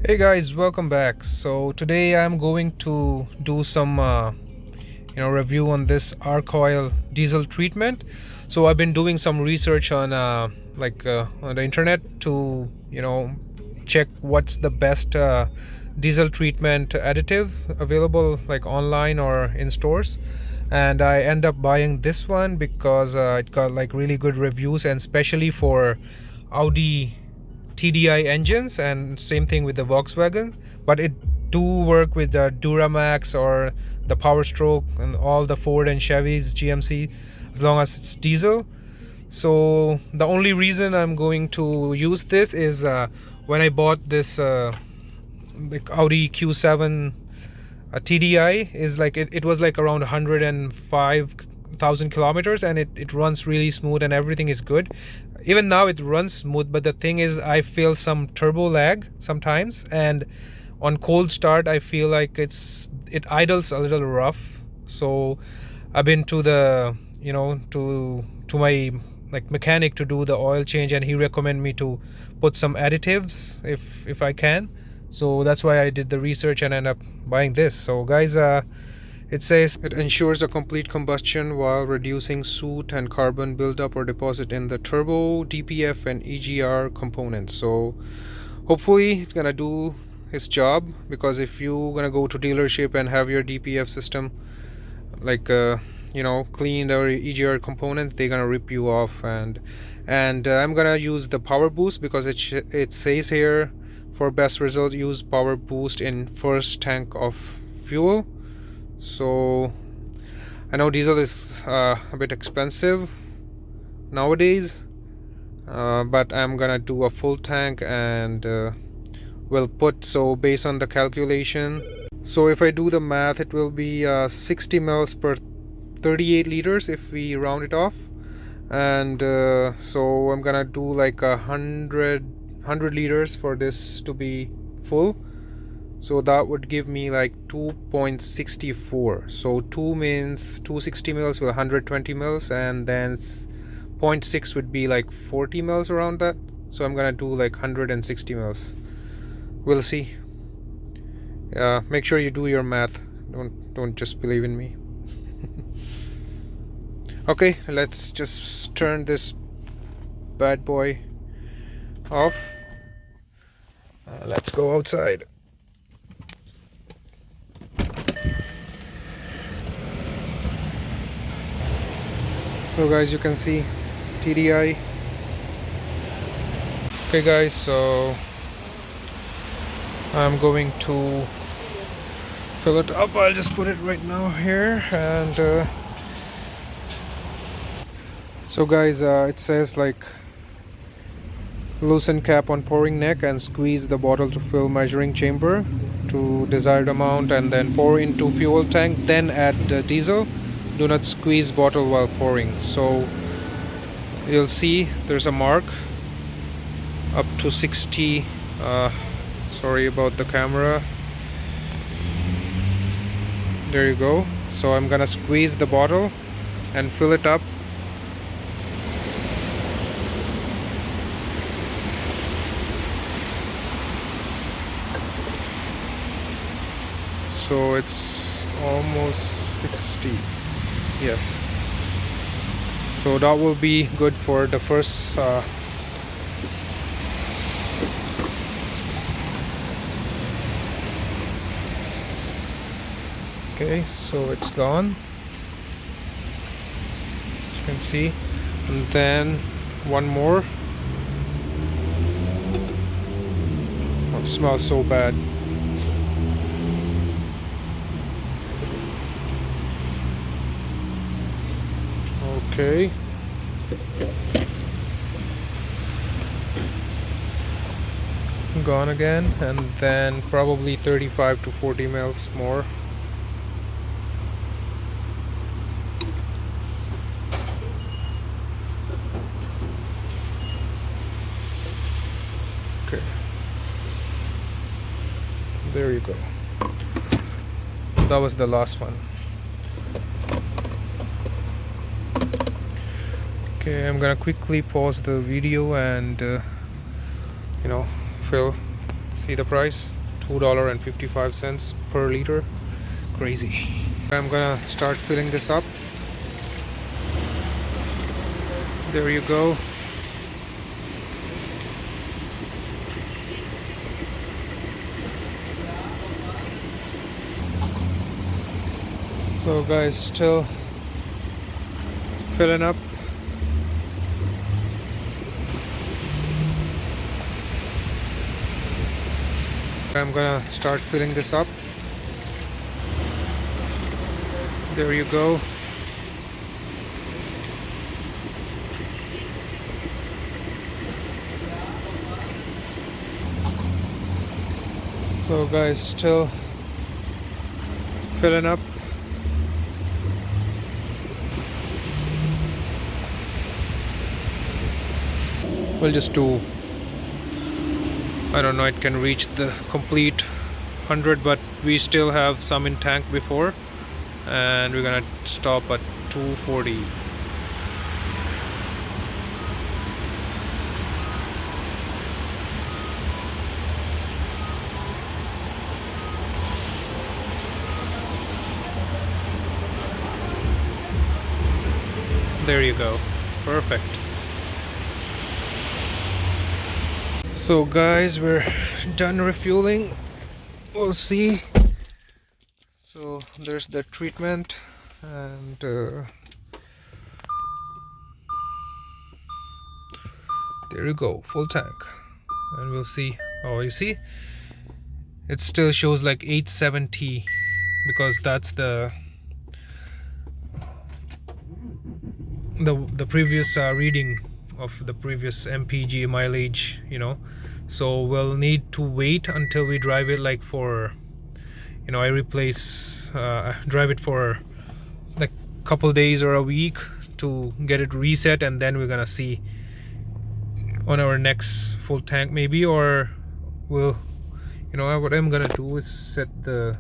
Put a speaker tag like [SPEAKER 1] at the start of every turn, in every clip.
[SPEAKER 1] Hey guys, welcome back. So today I'm going to do some review on this archoil diesel treatment. So I've been doing some research on on the internet to check what's the best diesel treatment additive available like online or in stores, and I end up buying this one because it got like really good reviews, and especially for Audi TDI engines, and same thing with the Volkswagen. But it do work with the Duramax or the Power Stroke and all the Ford and Chevy's GMC, as long as it's diesel. So the only reason I'm going to use this is when I bought this like Audi Q7 TDI, is like it was like around 105,000 kilometers, and it runs really smooth and everything is good. Even now it runs smooth, but the thing is I feel some turbo lag sometimes, and on cold start I feel like it idles a little rough. So I've been to the to my like mechanic to do the oil change, and he recommended me to put some additives if I can. So that's why I did the research and ended up buying this. So guys, it says it ensures a complete combustion while reducing soot and carbon buildup or deposit in the turbo, DPF and EGR components. So hopefully it's gonna do its job, because if you're gonna go to dealership and have your DPF system like cleaned or EGR components, they're gonna rip you off. And I'm gonna use the power boost because it says here, for best result use power boost in first tank of fuel. So I know diesel is a bit expensive nowadays, but I'm gonna do a full tank, and will put, so based on the calculation, so if I do the math, it will be 60 mils per 38 liters if we round it off. And so I'm gonna do like 100 liters for this to be full. So that would give me like 2.64. So 2 means 260 mils with 120 mils, and then 0.6 would be like 40 mils around that. So I'm gonna do like 160 mils. We'll see. Make sure you do your math. Don't just believe in me. Okay, let's just turn this bad boy off. Let's go outside. So guys, you can see TDI. Okay guys, so I'm going to fill it up. I'll just put it right now here. And so guys, it says like loosen cap on pouring neck and squeeze the bottle to fill measuring chamber to desired amount, and then pour into fuel tank, then add diesel. Do not squeeze bottle while pouring. So you'll see there's a mark up to 60. Sorry about the camera. There you go. So I'm gonna squeeze the bottle and fill it up. So it's almost 60. Yes. So that will be good for the first okay, so it's gone, as you can see. And then one more. Oh, it smells so bad. Okay. Gone again, and then probably 35 to 40 mils more. Okay. There you go. That was the last one. Okay, I'm gonna quickly pause the video and fill See the price? $2.55 per liter. Crazy. I'm gonna start filling this up. There you go. So guys, still filling up. I'm gonna start filling this up. There you go. So guys, still filling up. We'll just do, I don't know, it can reach the complete 100, but we still have some in tank before, and we're gonna stop at 240. There you go. Perfect. So guys, we're done refueling. We'll see. So there's the treatment, and there you go, full tank. And we'll see. Oh, you see, it still shows like 870 because that's the previous reading of the previous MPG mileage, you know. So we'll need to wait until we drive it, like for, you know, I drive it for like a couple days or a week to get it reset, and then we're gonna see on our next full tank maybe, or we'll, you know, what I'm gonna do is set the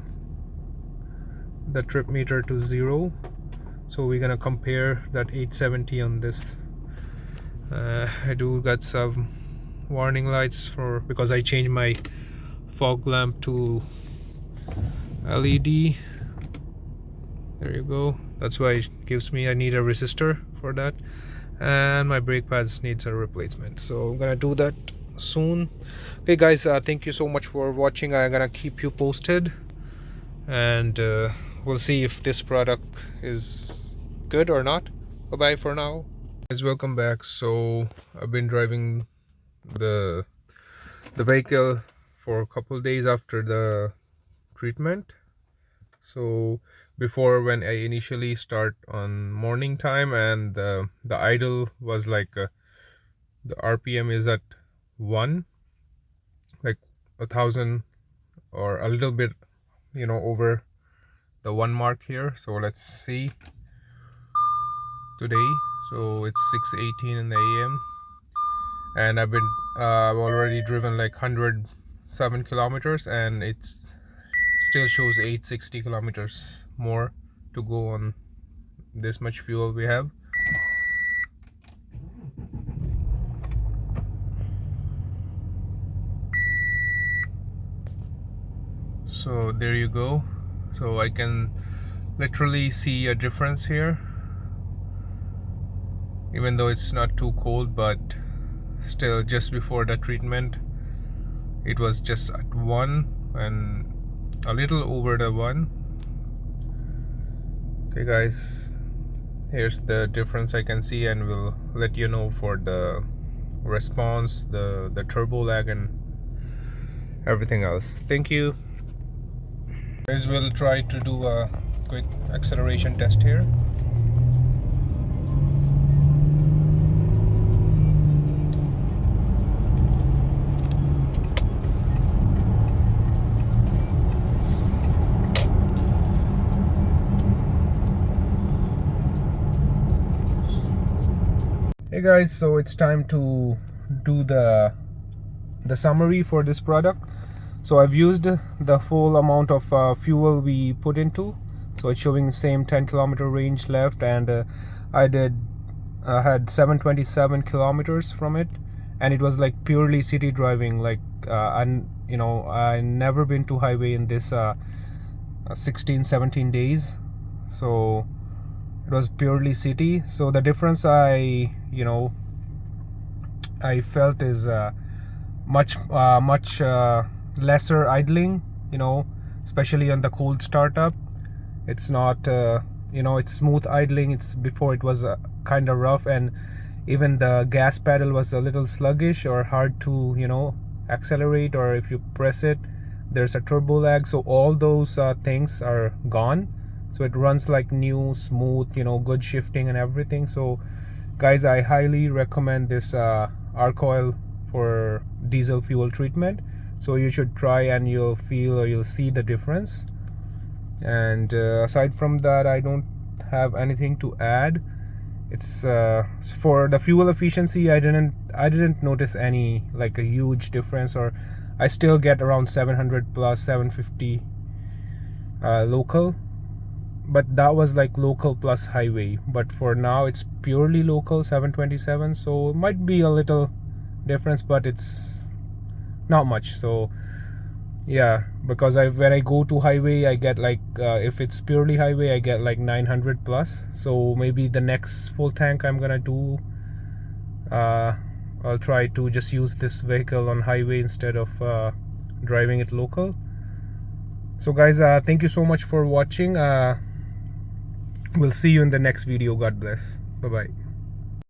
[SPEAKER 1] trip meter to 0. So we're gonna compare that 870 on this. I do got some warning lights because I changed my fog lamp to LED. There you go. That's why it gives me, I need a resistor for that, and my brake pads needs a replacement, so I'm gonna do that soon. Okay guys, thank you so much for watching. I'm gonna keep you posted, and we'll see if this product is good or not. Bye bye for now. Guys, welcome back. So I've been driving the vehicle for a couple days after the treatment. So before, when I initially start on morning time, and the idle was like the RPM is at 1, like 1,000 or a little bit, you know, over the 1 mark here. So let's see today. So it's 6:18 in the AM, and I've already driven like 107 kilometers, and it's still shows 860 kilometers more to go on this much fuel we have. So there you go. So I can literally see a difference here, even though it's not too cold, but still, just before the treatment it was just at 1 and a little over the 1. Okay guys, here's the difference I can see, and we'll let you know for the response, the turbo lag, and everything else. Thank you guys. We'll try to do a quick acceleration test here. Hey guys, so it's time to do the summary for this product. So I've used the full amount of fuel we put into, so it's showing the same 10 kilometer range left, and I had 727 kilometers from it, and it was like purely city driving, like you know, I never been to highway in this 16-17 days, so it was purely city. So the difference I felt is much lesser idling, especially on the cold startup. It's not it's smooth idling. It's before it was kind of rough, and even the gas pedal was a little sluggish or hard to accelerate, or if you press it there's a turbo lag. So all those things are gone, so it runs like new, smooth, good shifting and everything. So guys, I highly recommend this archoil for diesel fuel treatment. So you should try, and you'll feel, or you'll see the difference. And aside from that, I don't have anything to add. It's for the fuel efficiency, I didn't notice any like a huge difference, or I still get around 700 plus 750 local, but that was like local plus highway. But for now it's purely local 727, so it might be a little difference, but it's not much. So yeah, because when I go to highway, I get like if it's purely highway, I get like 900 plus. So maybe the next full tank I'm gonna do, I'll try to just use this vehicle on highway instead of driving it local. So guys, thank you so much for watching. We'll see you in the next video. God bless. Bye bye.